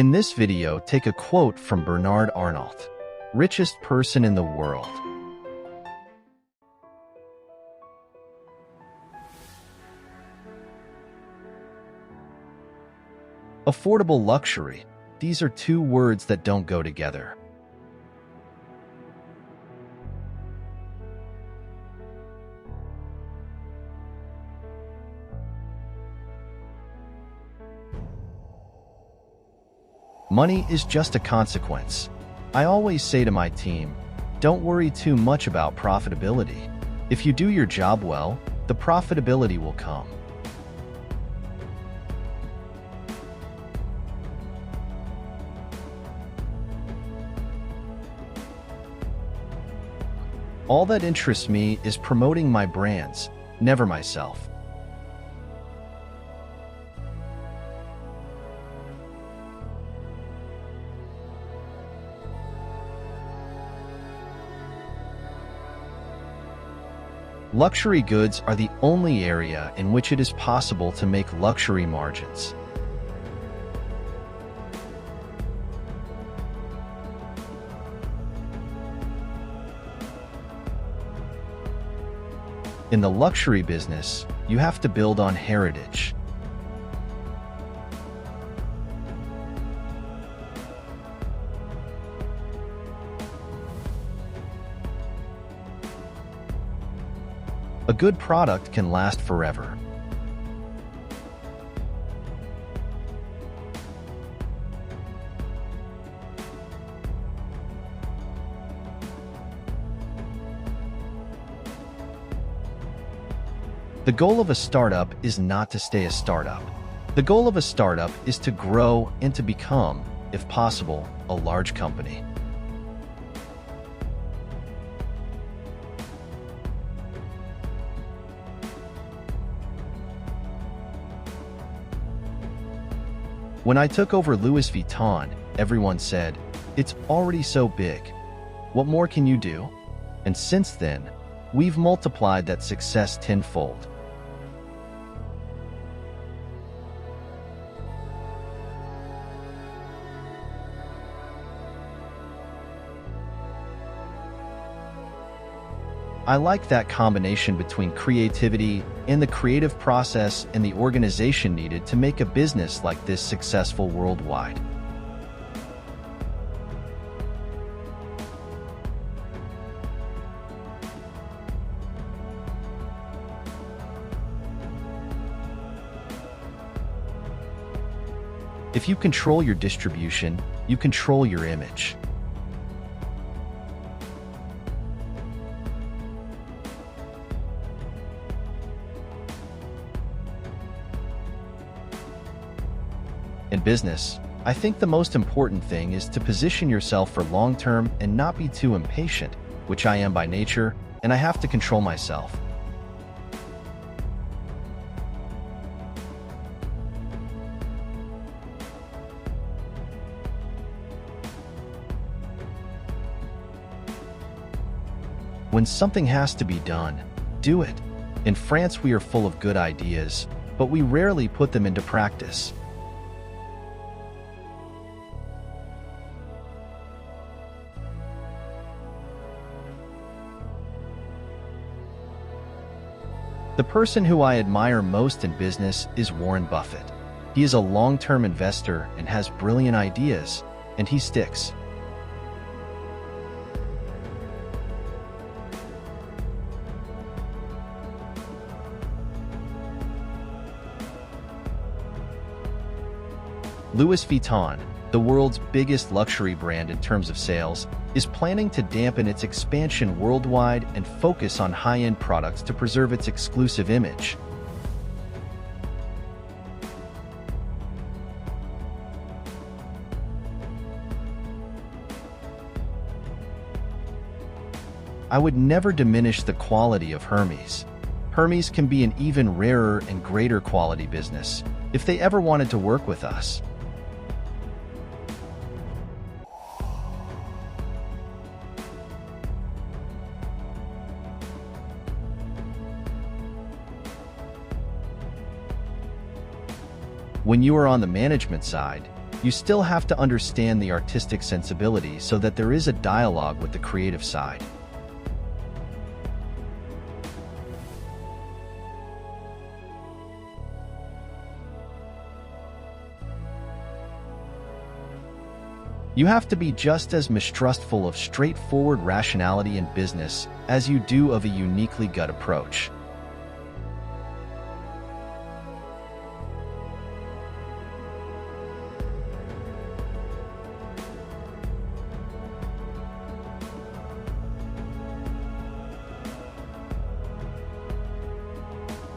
In this video, take a quote from Bernard Arnault, richest person in the world. Affordable luxury. These are two words that don't go together. Money is just a consequence. I always say to my team, don't worry too much about profitability. If you do your job well, the profitability will come. All that interests me is promoting my brands, never myself. Luxury goods are the only area in which it is possible to make luxury margins. In the luxury business, you have to build on heritage. A good product can last forever. The goal of a startup is not to stay a startup. The goal of a startup is to grow and to become, if possible, a large company. When I took over Louis Vuitton, everyone said, "It's already so big. What more can you do?" And since then, we've multiplied that success tenfold. I like that combination between creativity and the creative process and the organization needed to make a business like this successful worldwide. If you control your distribution, you control your image. In business, I think the most important thing is to position yourself for long-term and not be too impatient, which I am by nature, and I have to control myself. When something has to be done, do it. In France, we are full of good ideas, but we rarely put them into practice. The person who I admire most in business is Warren Buffett. He is a long-term investor and has brilliant ideas, and he sticks. Louis Vuitton, the world's biggest luxury brand in terms of sales, is planning to dampen its expansion worldwide and focus on high-end products to preserve its exclusive image. I would never diminish the quality of Hermes. Hermes can be an even rarer and greater quality business if they ever wanted to work with us. When you are on the management side, You still have to understand the artistic sensibility so that there is a dialogue with the creative side. You have to be just as mistrustful of straightforward rationality in business as you do of a uniquely gut approach.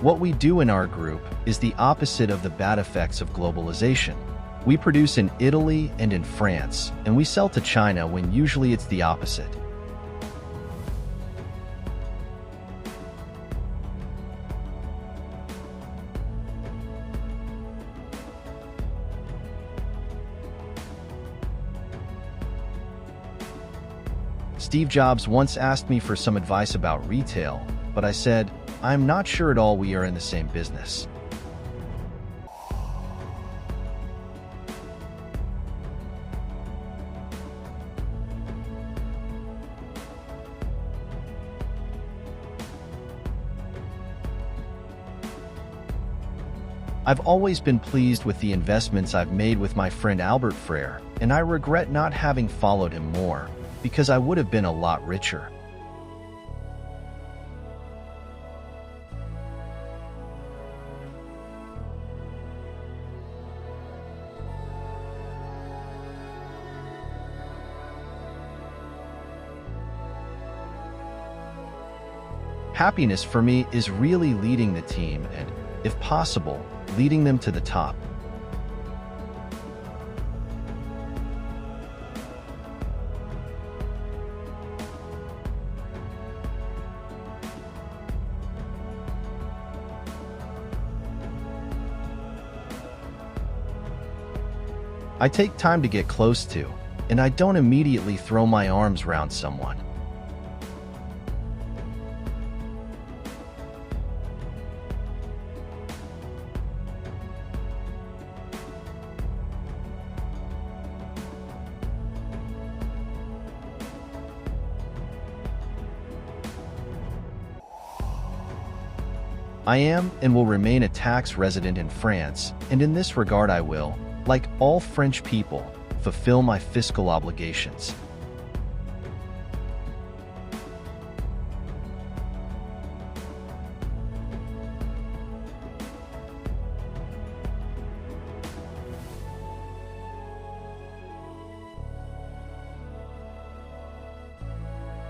What we do in our group is the opposite of the bad effects of globalization. We produce in Italy and in France, and we sell to China when usually it's the opposite. Steve Jobs once asked me for some advice about retail, but I said, I'm not sure at all we are in the same business. I've always been pleased with the investments I've made with my friend Albert Frere, and I regret not having followed him more, because I would have been a lot richer. Happiness for me is really leading the team and, if possible, leading them to the top. I take time to get close to, and I don't immediately throw my arms around someone. I am and will remain a tax resident in France, and in this regard I will, like all French people, fulfill my fiscal obligations.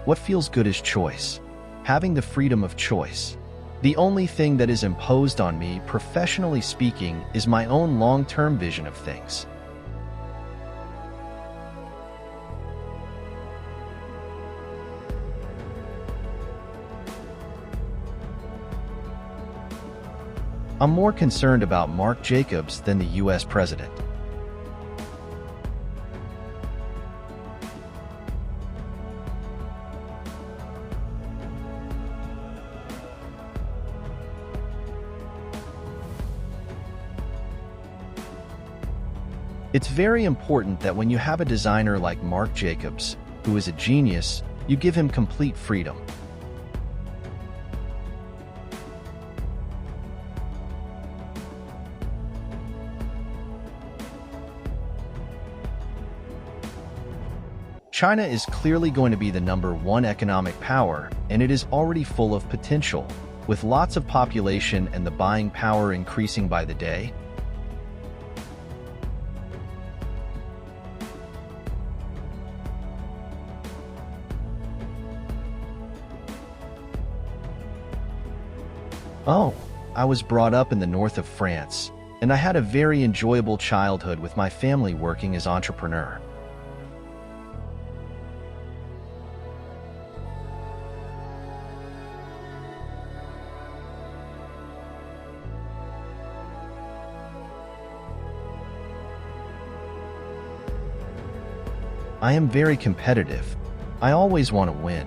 What feels good is choice, having the freedom of choice. The only thing that is imposed on me, professionally speaking, is my own long-term vision of things. I'm more concerned about Marc Jacobs than the U.S. president. It's very important that when you have a designer like Marc Jacobs, who is a genius, you give him complete freedom. China is clearly going to be the #1 economic power, and it is already full of potential, with lots of population and the buying power increasing by the day. Oh, I was brought up in the north of France, and I had a very enjoyable childhood with my family working as entrepreneur. I am very competitive. I always want to win.